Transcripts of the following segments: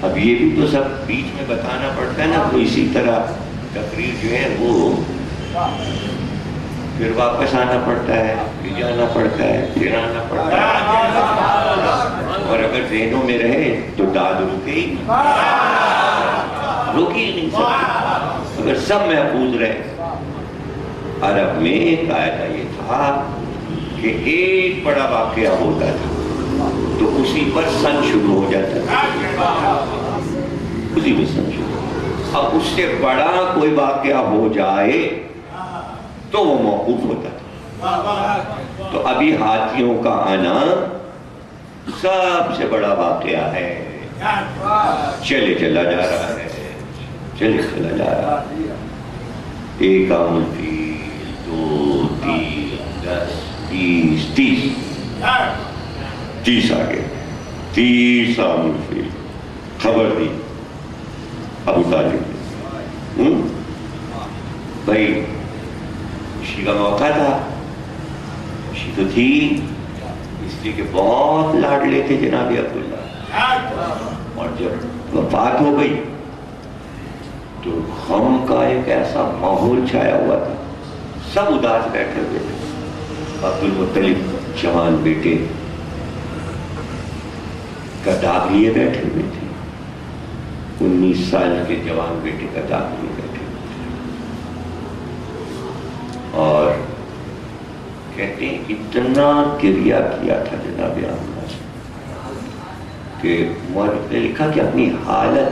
اب یہ بھی تو سب بیچ میں بتانا پڑتا ہے نا، تو اسی طرح تقریر جو ہے وہ پھر واپس آنا پڑتا ہے، پھر جانا پڑتا ہے، پھر آنا پڑتا ہے، اور اگر ذہنوں میں رہے تو داد رکے ہی نہیں سکتی۔ اگر سب محفوظ رہے، عرب میں قاعدہ یہ تھا کہ ایک بڑا واقعہ ہوتا تھا تو اسی پر سن شروع ہو جاتا تھا، اسی میں سن شروع۔ اب اس سے بڑا کوئی واقعہ ہو جائے تو وہ موقوف ہوتا تھا۔ تو ابھی ہاتھیوں کا آنا سب سے بڑا واقعہ ہے، چلے چلا جا رہا ہے، چلے چلا جا رہا ہے۔ ایک عام الفیل، 2، 3، 10، 20، 30 آگے، 30 عام الفیل خبر دی ابو طالب نے۔ بھائی خوشی کا موقع تھا، خوشی تو تھی، اس لیے کہ بہت لاڈلے تھے جناب عبداللہ، اور جب وفات ہو گئی تو غم کا ایک ایسا ماحول چھایا ہوا تھا، سب اداس بیٹھے ہوئے تھے۔ عبد المطلب جوان بیٹے کا داغ لیے بیٹھے ہوئے تھے، 19 سال کے جوان بیٹے کا داغ لیے بیٹھے ہوئے تھے، اور کہتے ہیں اتنا گریہ کیا تھا جناب آمنہ کہ مورخ نے لکھا کہ اپنی حالت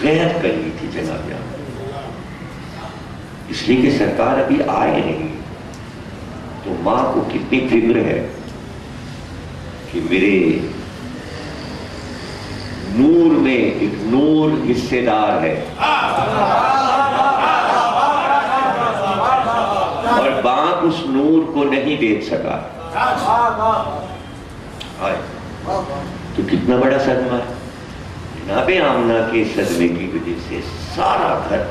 غیر کر لی تھی جناب آمنہ، اس لیے کہ سرکار ابھی آئے نہیں، تو ماں کو کتنی فکر ہے کہ میرے نور میں ایک نور حصے دار ہے، اور باپ اس نور کو نہیں دیکھ سکا، تو کتنا بڑا صدمہ ہے۔ جناب آمنہ کے صدمے کی وجہ سے سارا گھر،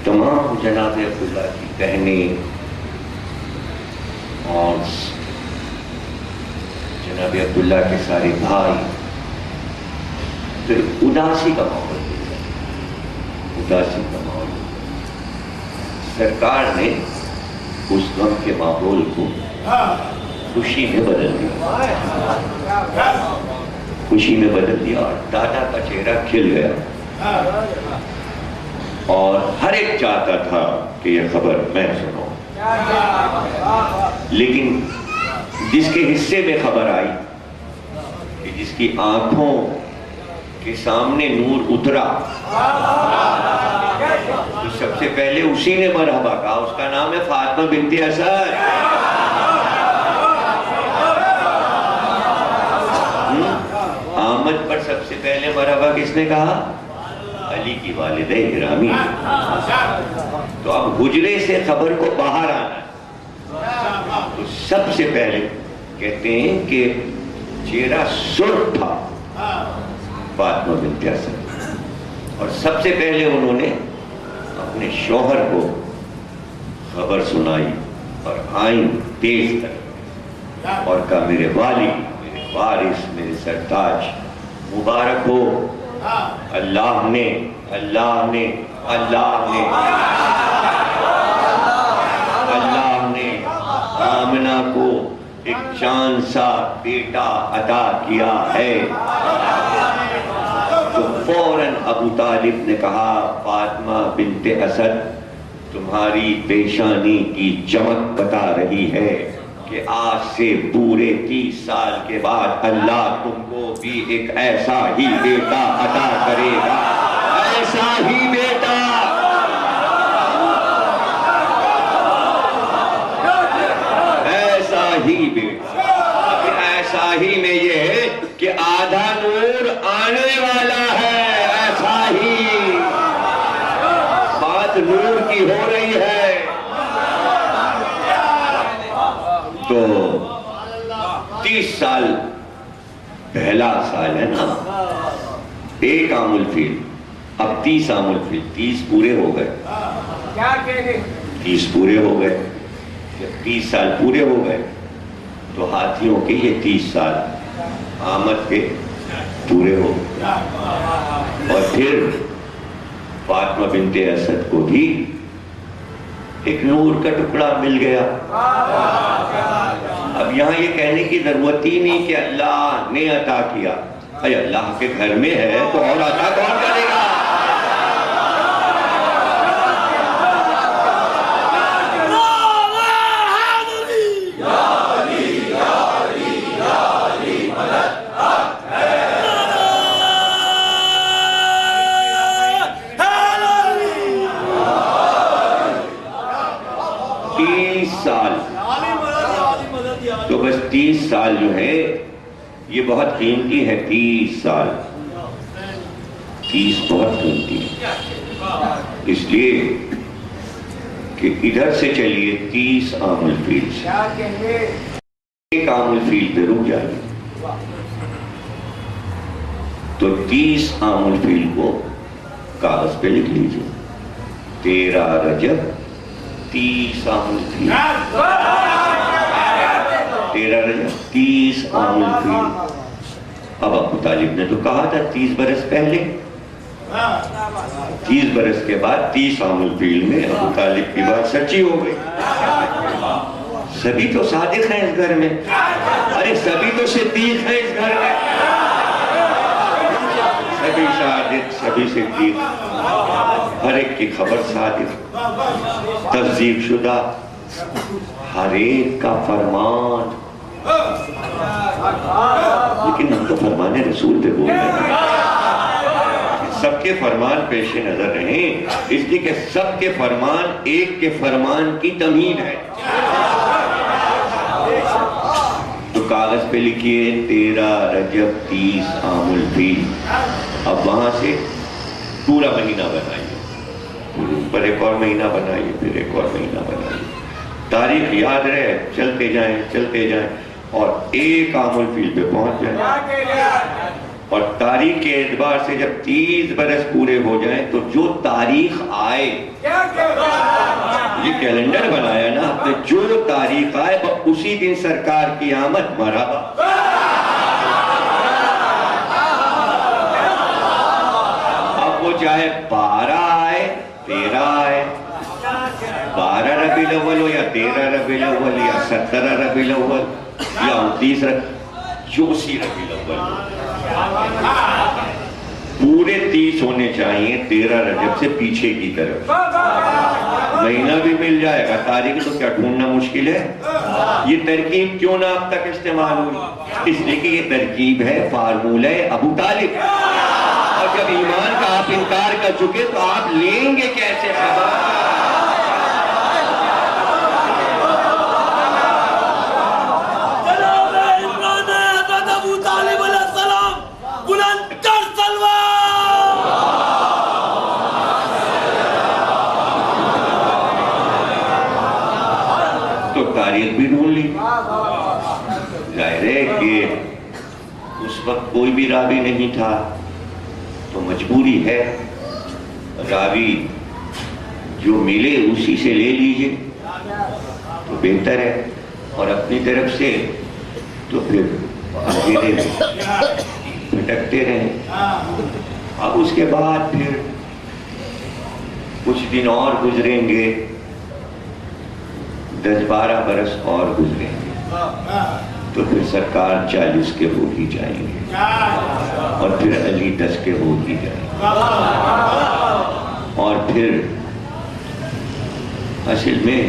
تمام جناب عبداللہ کی بہنیں اور جناب عبداللہ کے سارے بھائی، پھر اداسی کا ماحول ہو گیا، اداسی کا ماحول۔ سرکار نے اس غم کے ماحول کو خوشی میں بدل دیا، خوشی میں بدل دیا، اور دادا کا چہرہ کھل گیا، اور ہر ایک چاہتا تھا کہ یہ خبر میں سنوں، لیکن جس کے حصے میں خبر آئی کہ جس کی آنکھوں کے سامنے نور اترا، تو سب سے پہلے اسی نے مرحبا کہا، اس کا نام ہے فاطمہ بنت اسد۔ آمد پر سب سے پہلے مرحبا کس نے کہا؟ علی کی والدہ گرامی۔ تو اب حجرے سے خبر کو باہر آنا، تو سب سے پہلے کہتے ہیں کہ چہرہ سرخ تھا فاطمہ بنت اسد، اور سب سے پہلے انہوں نے اپنے شوہر کو خبر سنائی، اور آئیں تیز کر اور کہا میرے والی، میرے وارث، میرے سرتاج، مبارک ہو، اللہ نے اللہ نے اللہ نے اللہ نے آمنہ کو ایک جان سا بیٹا عطا کیا ہے۔ تو فوراً ابو طالب نے کہا فاطمہ بنت اسد، تمہاری پیشانی کی چمک بتا رہی ہے کہ آج سے پورے 30 سال کے بعد اللہ تم کو بھی ایک ایسا ہی بیٹا عطا کرے گا، ایسا ہی بیٹا، ایسا ہی بیٹا۔ ایسا ہی میں یہ ہے کہ آدھا نور آنے والا ہے، ایسا ہی بات نور کی ہو رہی ہے۔ تو 30 سال پہلا سال ہے نا، ایک عام الفیل، اب 30 عام الفیل، 30 پورے ہو گئے، 30 پورے ہو گئے۔ جب 30 سال پورے ہو گئے تو ہاتھیوں کے یہ 30 سال، آمد کے پورے ہو. اور پھر فاطمہ بنت اسد کو بھی ایک نور کا ٹکڑا مل گیا. اب یہاں یہ کہنے کی ضرورت ہی نہیں کہ اللہ نے عطا کیا. اے اللہ کے گھر میں ہے تو اور عطا کون کرے گا؟ تو بس 30 سال جو ہے یہ بہت قیمتی ہے. 30 سال 30 بہت قیمتی ہے، اس لیے کہ ادھر سے چلیے 30 عام الفیل سے، ایک عام الفیل پہ رک جائیے تو 30 عام الفیل کو کاغذ پہ لکھ لیجیے. 13 رجب 30 عام الفیل، 13 رجب 30 عام الفیل. اب ابو طالب نے تو کہا تھا 30 برس پہلے، 30 برس کے بعد 30 عام الفیل میں ابو طالب کی بات سچی ہو گئی. سبھی تو صادق ہیں اس گھر میں، ارے سبھی تو صدیق ہیں اس گھر میں، سبھی صادق سبھی صدیق، ہر ایک کی خبر صادق، تصدیق شدہ، ہر ایک کا فرمان. لیکن ہم تو فرمان رسول پہ بول رہے ہیں، سب کے فرمان پیش نظر رہیں، اس لیے کہ سب کے فرمان ایک کے فرمان کی تمہید ہے. تو کاغذ پہ لکھیے 13 رجب 30 عام الفیل. اب وہاں سے پورا مہینہ بنائیے، پر ایک اور مہینہ بنائیے، پھر ایک اور مہینہ بنائیے. تاریخ یاد رہے، چلتے جائیں چلتے جائیں اور ایک عام الفیل پہ پہنچ جائیں. اور تاریخ کے اعتبار سے جب 30 برس پورے ہو جائیں تو جو تاریخ آئے، یہ کیلنڈر بنایا نا آپ نے، جو تاریخ آئے اسی دن سرکار کی آمد. مرحبا. اب وہ چاہے 12 آئے 13 آئے، 12 ربیع الاول ہو یا 13 ربیع الاول یا 17 ربیع الاول یا 29 ربیع الاول، پورے 30 ہونے چاہیے 13 رجب سے پیچھے کی طرف. مہینہ بھی مل جائے گا، تاریخ تو کیا ڈھونڈنا مشکل ہے. یہ ترکیب کیوں نہ اب تک استعمال ہوئی؟ اس لیے کہ یہ ترکیب ہے فارمولہ ابو طالب. اور جب ایمان کا آپ انکار کر چکے تو آپ لیں گے کیسے خبر؟ تاریخ بھی ڈھونڈ لی. ظاہر ہے کہ اس وقت کوئی بھی راوی نہیں تھا تو مجبوری ہے راوی جو ملے اسی سے لے لیجئے تو بہتر ہے. اور اپنی طرف سے تو پھر اکیلے بھٹکتے رہیں. اب اس کے بعد پھر کچھ دن اور گزریں گے، 10-12 برس اور گزریں گے تو پھر سرکار 40 کے ہو ہی جائیں گے اور پھر علی 10 کے ہو ہی جائیں گے. اور پھر اصل میں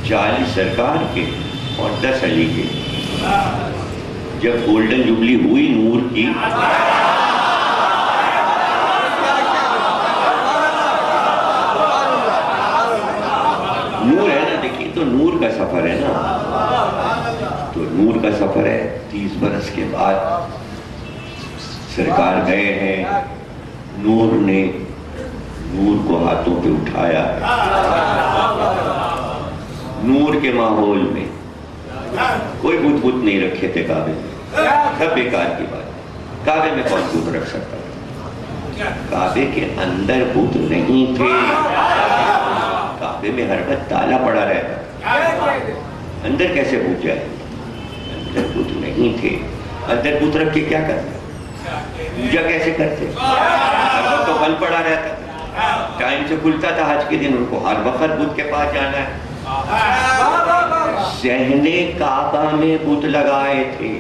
40 سرکار کے اور 10 علی کے. جب گولڈن جبلی ہوئی نور کی، نور ہے نا، دیکھیے تو نور کا سفر ہے نا، تو نور کا سفر ہے. 30 برس کے بعد سرکار گئے ہیں، نور نے نور کو ہاتھوں پہ اٹھایا ہے. نور کے ماحول میں کوئی بت بت نہیں رکھے تھے کعبے میں، سب بیکار کی بات. کعبے میں کون بت رکھ سکتا تھا؟ کعبے کے اندر بت نہیں تھے. کعبے میں ہر وقت تالا پڑا رہتا، اندر کیسے بت جائے؟ اندر بت نہیں تھے. اندر بت رکھ کے کیا کرنا؟ پوجا کیسے کرتے؟ وہ تو بند پڑا رہتا تھا، ٹائم سے کھلتا تھا حج کے دن، ان کو ہر وقت بدھ کے پاس جانا ہے۔ صحن کعبہ میں بت لگائے تھے،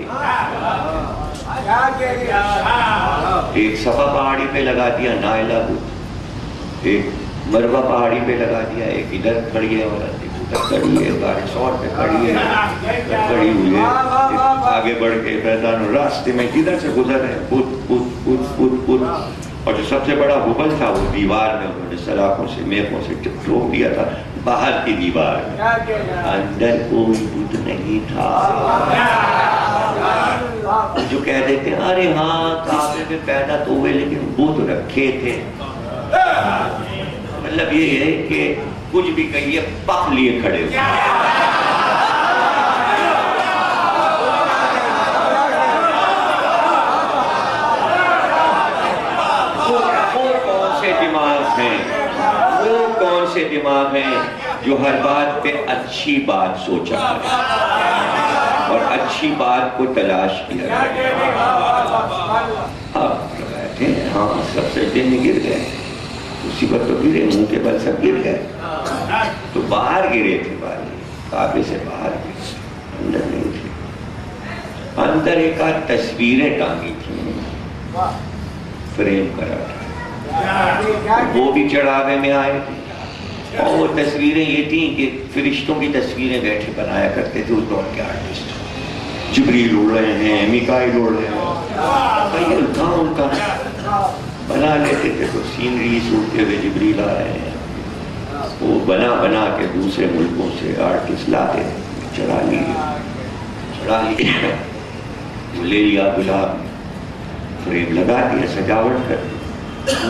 ایک صفا پہاڑی پہ لگا دیا نائلہ بت، ایک مروہ پہاڑی پہ لگا دیا، ایک ادھر کھڑی ہے اور ادھر کھڑی ہے، بارش اور پہ کھڑی ہے، کھڑی ہوئی ہے، آگے بڑھ کے میدان راستے میں کدھر سے گزر ہے، بت بت بت بت بت۔ اور جو سب سے بڑا حبل تھا وہ دیوار میں انہوں نے سلاخوں سے میخوں سے ٹوک دیا تھا، باہر کی دیوار میں، اندر کوئی بت نہیں تھا۔ جو کہہ دیتے ہیں ارے ہاں کعبے میں پیدا تو ہوئے لیکن بت رکھے تھے، مطلب یہ ہے کہ کچھ بھی کہیے پک لیے کھڑے ہوئے۔ وہ کون سے دماغ ہیں جو ہر بات پہ اچھی بات سوچا کرے اور اچھی بات کو تلاش کیا کرے؟ ہاں سب سجدے میں گر گئے، اسی پر تو گرے، منہ کے بل سب گر گئے، تو باہر گرے تھے، کعبے سے باہر گرے، اندر نہیں تھے۔ اندر ایک آدھ تصویریں ٹانگی تھیں، فریم کرا تھا، وہ بھی چڑھاوے میں آئے تھے، اور وہ تصویریں یہ تھیں کہ فرشتوں کی تصویریں بیٹھے بنایا کرتے تھے اس دور کے آرٹسٹ، جبریل اڑ رہے ہیں، میکائیل اڑ رہے ہیں، ان کا بنا لیتے تھے، تو سینریز اڑتے ہوئے جبریل آ رہے ہیں، وہ بنا کے دوسرے ملکوں سے آرٹسٹ لاتے چڑھا لیے، وہ لے لیا گلاب، فریم لگا دیا، سجاوٹ کر دی،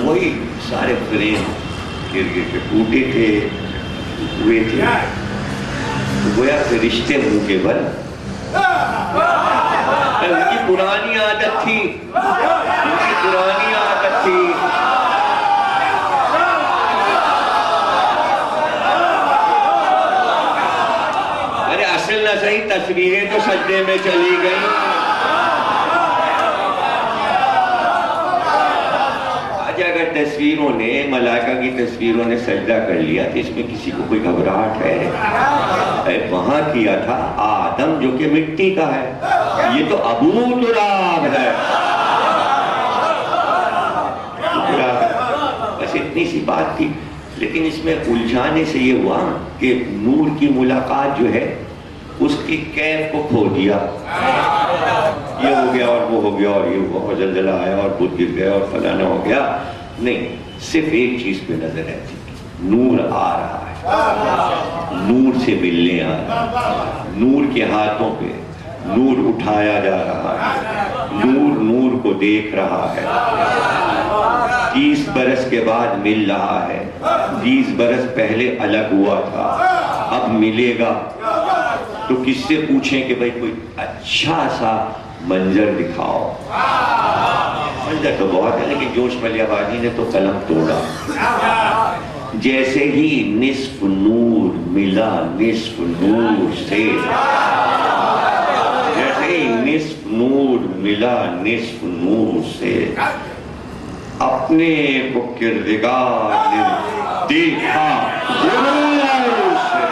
وہی سارے فریم گر کے ٹوٹے تھے، ہوئے تھے، گویا فرشتے منہ کے بل، ان کی پرانی عادت تھی، ارے اصل نہ صحیح تصویریں تو سجدے میں چلی گئی۔ اگر تصویروں نے، ملائکہ کی تصویروں نے سجدہ کر لیا تو اس میں کسی کو کوئی گھبراہٹ ہے؟ وہاں کیا تھا آدم جو کہ مٹی کا ہے، یہ تو ابو تراب ہے، بس اتنی سی بات تھی، لیکن اس میں الجھانے سے یہ ہوا کہ نور کی ملاقات جو ہے اس کی کیف کو کھو دیا، یہ ہو گیا اور وہ ہو گیا اور یہ ہوا اور زلزلہ آیا اور بت گر گیا اور فلانا ہو گیا، نہیں، صرف ایک چیز پہ نظر رہتی، نور آ رہا ہے، نور سے ملنے آ رہا ہے، نور کے ہاتھوں پہ نور اٹھایا جا رہا ہے، نور کو دیکھ رہا ہے، 30 برس کے بعد مل رہا ہے، 20 برس پہلے الگ ہوا تھا، اب ملے گا، تو کس سے پوچھیں کہ بھئی کوئی اچھا سا منظر دکھاؤ؟ منظر تو بہت ہے لیکن جوش ملیح بانی نے تو قلم توڑا، جیسے ہی نصف نور ملا نصف نور سے، جیسے ہی نصف نور ملا نصف نور سے، اپنے کو کردگار نے دیکھا غرور سے،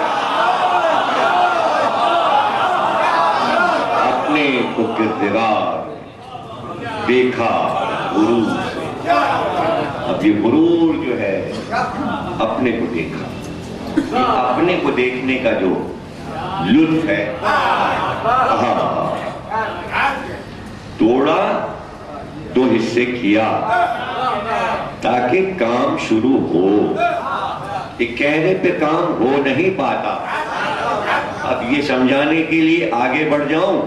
اپنے کو کردگار دیکھا غرور سے۔ اب یہ غرور جو ہے اپنے کو دیکھا، اپنے کو دیکھنے کا جو لطف ہے، توڑا، 2 حصے کیا تاکہ کام شروع ہو، ایک کہنے پہ کام ہو نہیں پاتا۔ اب یہ سمجھانے کے لیے آگے بڑھ جاؤں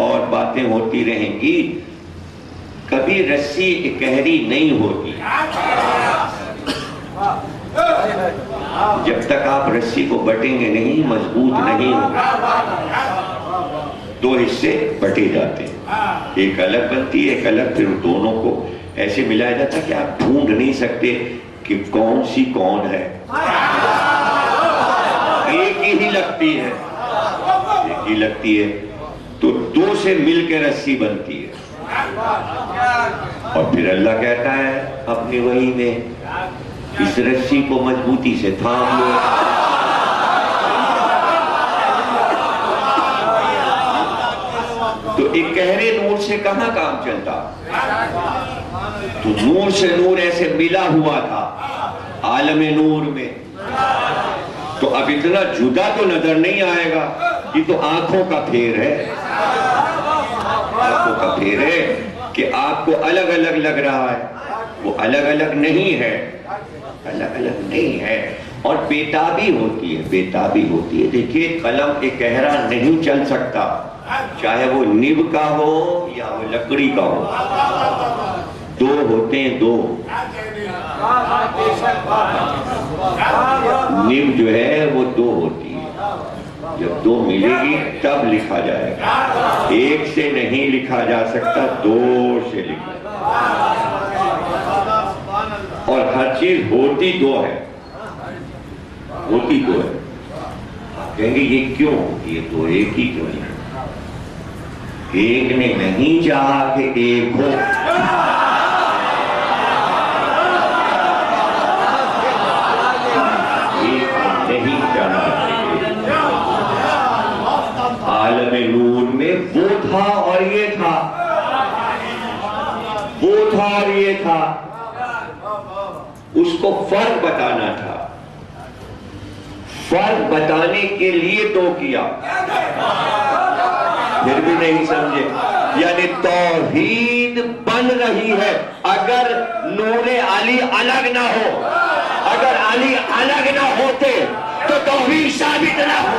اور باتیں ہوتی رہیں گی، کبھی رسی اکہری نہیں ہوتی، جب تک آپ رسی کو بٹیں گے نہیں مضبوط نہیں ہوگا۔ 2 حصے بٹے جاتے ہیں، ایک الگ بنتی ہے ایک الگ، پھر دونوں کو ایسے ملایا جاتا کہ آپ ڈھونڈ نہیں سکتے کہ کون سی کون ہے، ایک ہی لگتی ہے، ایک ہی لگتی ہے، تو 2 سے مل کے رسی بنتی ہے۔ اور پھر اللہ کہتا ہے اپنی وحی میں اس رسی کو مضبوطی سے تھام لو. تو ایک گہرے نور سے کہاں کام چلتا؟ تو نور سے نور ایسے ملا ہوا تھا عالم نور میں. تو اب اتنا جدا تو نظر نہیں آئے گا. یہ تو آنکھوں کا پھیر ہے، آنکھوں کا پھیر ہے کہ آپ کو الگ الگ لگ رہا ہے، وہ الگ الگ نہیں ہے، الگ الگ نہیں ہے. اور بےتابی ہوتی ہے، بےتابی ہوتی ہے. دیکھیے قلم ایک گہرا نہیں چل سکتا، چاہے وہ نب کا ہو یا وہ لکڑی کا ہو. دو ہوتے ہیں، دو. نب جو ہے وہ دو ہوتی ہے. جب دو ملے گی تب لکھا جائے گا. ایک سے نہیں لکھا جا سکتا، دو سے لکھا جائے گا. اور ہر چیز ہوتی دو ہے، ہوتی دو ہے. کہیں گے یہ کیوں؟ یہ تو ایک ہی کیوں نہیں؟ ایک نے نہیں چاہا کہ ایک ہو. نہیں چاہا. عالم نور میں وہ تھا اور یہ تھا، وہ تھا اور یہ تھا. اس کو فرق بتانا تھا. فرق بتانے کے لیے تو کیا، پھر بھی نہیں سمجھے. یعنی توحید بن رہی ہے اگر نور علی الگ نہ ہو. اگر علی الگ نہ ہوتے تو توحید ثابت نہ ہو.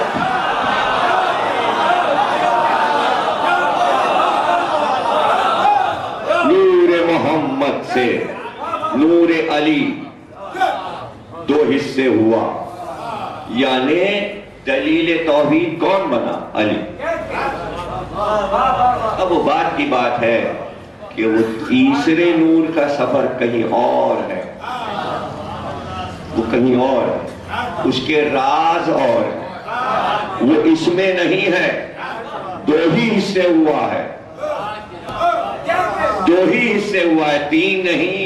نور محمد سے نور علی دو حصے ہوا، یعنی دلیل توحید کون بنا؟ علی. اب وہ بات کی بات ہے کہ وہ تیسرے نور کا سفر کہیں اور ہے، وہ کہیں اور ہے، اس کے راز اور ہے، وہ اس میں نہیں ہے. دو ہی حصے ہوا ہے، دو ہی حصے ہوا ہے، تین نہیں.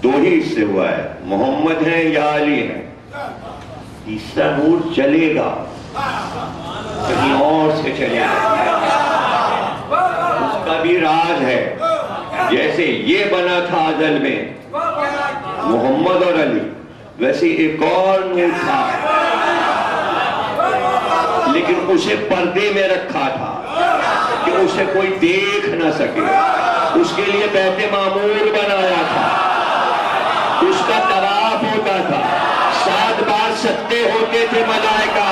دو ہی حصے ہوا ہے، محمد ہے یا علی ہے. تیسرا نور چلے گا، کہیں اور سے چلے گا، اس کا بھی راز ہے. جیسے یہ بنا تھا ازل میں محمد اور علی، ویسے ایک اور نور تھا لیکن اسے پردے میں رکھا تھا کہ اسے کوئی دیکھ نہ سکے. اس کے لیے بیت معمور بنایا تھا، اس کا طواف ہوتا تھا، 7 بار سجدے ہوتے تھے ملائکہ.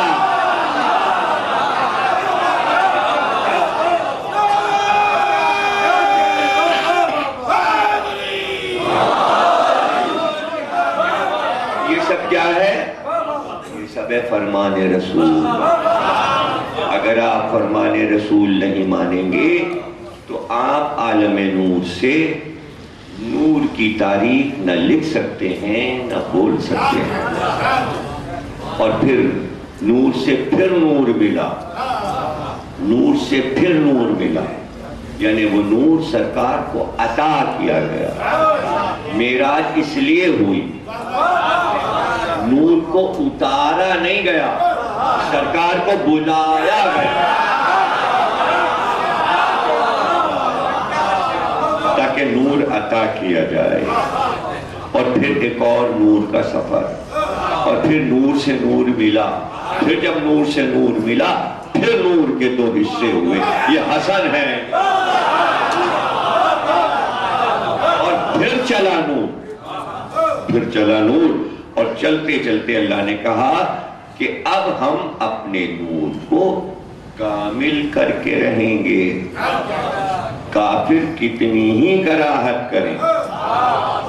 یہ سب کیا ہے؟ یہ سب ہے فرمان رسول. اگر آپ فرمان رسول نہیں مانیں گے تو آپ عالم نور سے نور کی تعریف نہ لکھ سکتے ہیں نہ بول سکتے ہیں. اور پھر نور سے پھر نور ملا، نور سے پھر نور ملا، یعنی وہ نور سرکار کو عطا کیا گیا. معراج اس لیے ہوئی، نور کو اتارا نہیں گیا، سرکار کو بلایا گیا تاکہ نور عطا کیا جائے. اور پھر ایک اور نور کا سفر، اور پھر نور سے نور ملا. پھر جب نور سے نور ملا پھر نور کے 2 حصے ہوئے. یہ حسن ہے. اور پھر چلا نور، پھر چلا نور. اور چلتے چلتے اللہ نے کہا کہ اب ہم اپنے نور کو کامل کر کے رہیں گے. کافر کتنی ہی کراہت کریں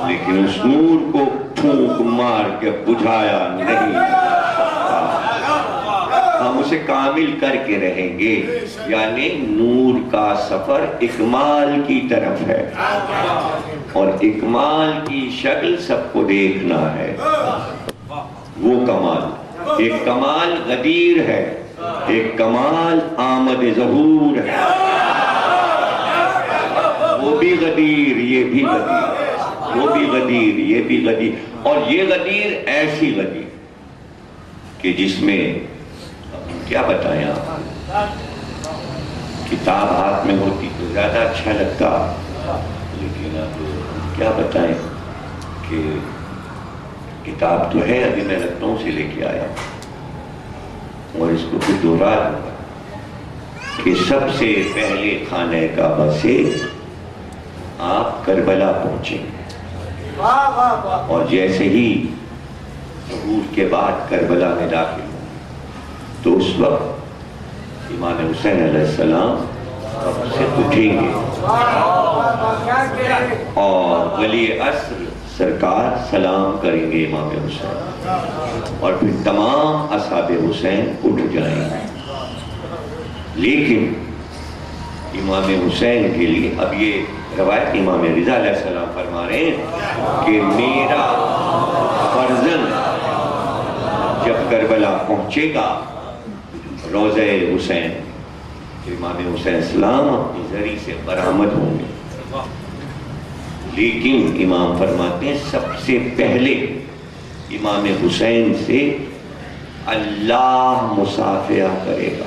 لیکن اس نور کو پھونک مار کے بجھایا نہیں. ہم اسے کامل کر کے رہیں گے. یعنی نور کا سفر اکمال کی طرف ہے، اور اکمال کی شکل سب کو دیکھنا ہے. وہ کمال، ایک کمال غدیر ہے، ایک کمال آمد ظہور ہے. وہ بھی غدیر، یہ بھی غدیر، وہ بھی غدیر، یہ بھی غدیر، اور یہ غدیر ایسی غدیر کہ جس میں کیا بتائیں آپ، کتاب ہاتھ میں ہوتی تو زیادہ اچھا لگتا، لیکن اب کیا بتائیں کہ کتاب تو ہے، ابھی میں لکھنؤ سے لے کے آیا اور اس کو پھر دوہرا دوں گا کہ سب سے پہلے خانہ کعبہ سے آپ کربلا پہنچیں اور جیسے ہی ظہور کے بعد کربلا میں داخل ہوں تو اس وقت امام حسین علیہ السلام سے اٹھیں گے اور ولی عصر سرکار سلام کریں گے امام حسین، اور پھر تمام اصحاب حسین اٹھ جائیں گے۔ لیکن امام حسین کے لیے اب یہ روایت امام رضا علیہ السلام فرما رہے ہیں کہ میرا فرزند جب کربلا پہنچے گا روضہ حسین، امام حسین السلام اپنی زری سے برآمد ہوں گے، لیکن امام فرماتے ہیں سب سے پہلے امام حسین سے اللہ مصافحہ کرے گا۔